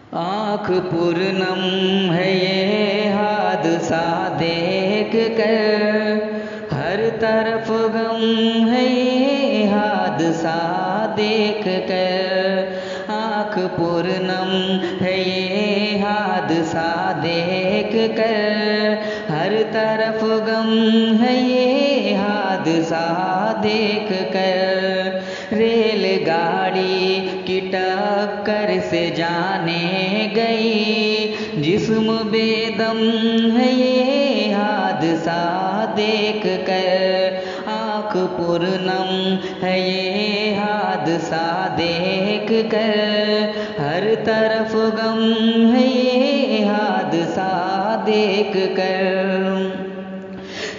आँख पूर्णम है ये हादसा देख कर, हर तरफ गम है ये हादसा देख कर। आँख पूर्णम है ये हादसा देख कर, हर तरफ गम है ये हादसा देख कर। रेलगाड़ी की टक्कर से जाने गई, जिस्म बेदम है ये हादसा देख कर। आँख पूर्णम है ये हादसा देख कर, हर तरफ गम है ये हादसा देख कर।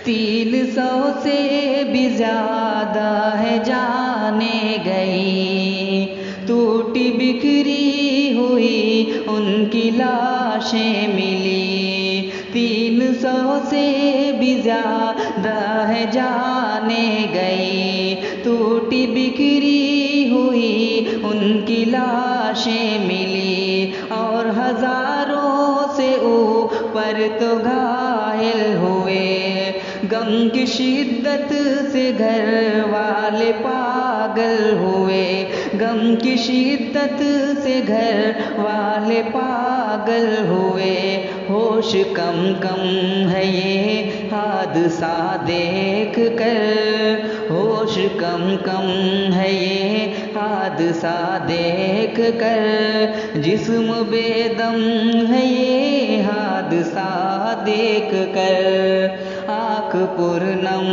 300 से भी ज़्यादा है जाने गई, टूटी बिखरी हुई उनकी लाशें मिली। 300 से भी ज़्यादा है जाने गई, टूटी बिखरी हुई उनकी लाशें मिली। और हज़ारों से ऊपर तो घायल हुए, गम की शिद्दत से घर वाले पागल हुए। गम की शिद्दत से घर वाले पागल हुए। होश कम कम है ये हादसा देख कर, होश कम कम है ये हादसा देख कर। जिस्म बेदम है ये हादसा देख कर। आँख पूर्णम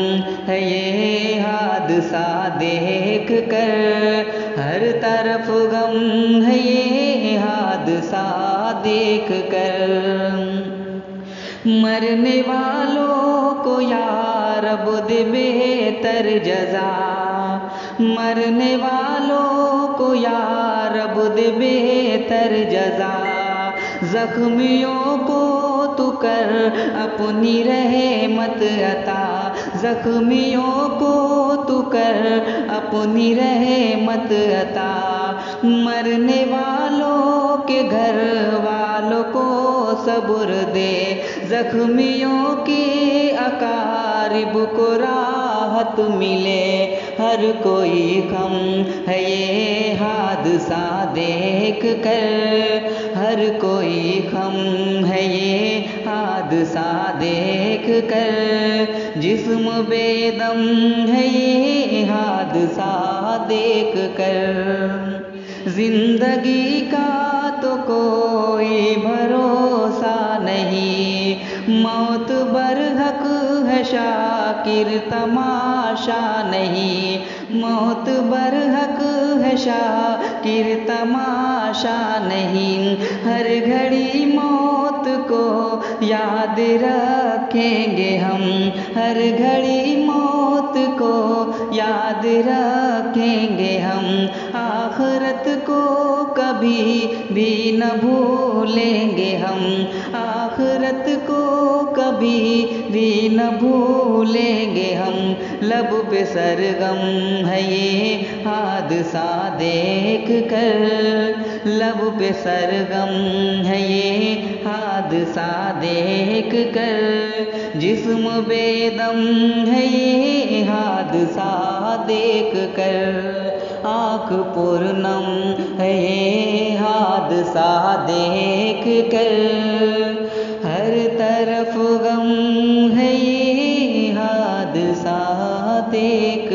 है ये हादसा देख कर, हर तरफ गम है ये हादसा देख कर। मरने वालों को या रब दे बेहतर जज़ा, मरने वालों को या रब दे बेहतर जज़ा। ज़ख्मियों को तू कर अपनी रहमत अता, ज़ख्मियों को तू कर अपनी रहमत अता। मरने वालों के घर वालों को सब्र दे, ज़ख्मियों के अकारिब को राहत मिले। हर कोई गम है ये हादसा देख कर, हर कोई गम है ये हादसा देख कर। जिस्म बेदम है ये हादसा देख कर। जिंदगी का तो कोई भरोसा नहीं, मौत बरहक है शाकिर तमाशा नहीं। मौत बरहक है शाकिर तमाशा नहीं। हर घड़ी मौत को याद रखेंगे हम, हर घड़ी मौत को याद रखेंगे हम। आखिरत को कभी भी न भूलेंगे हम, आखिरत को कभी भी न भूलेंगे हम। लब पे सरगम है ये हादसा देख कर, लब पे सरगम है ये हादसा देख कर। जिस्म बेदम है ये हादसा देख कर। आँख पूर्णम है ये हादसा देख कर, हर तरफ गम है ये हादसा देख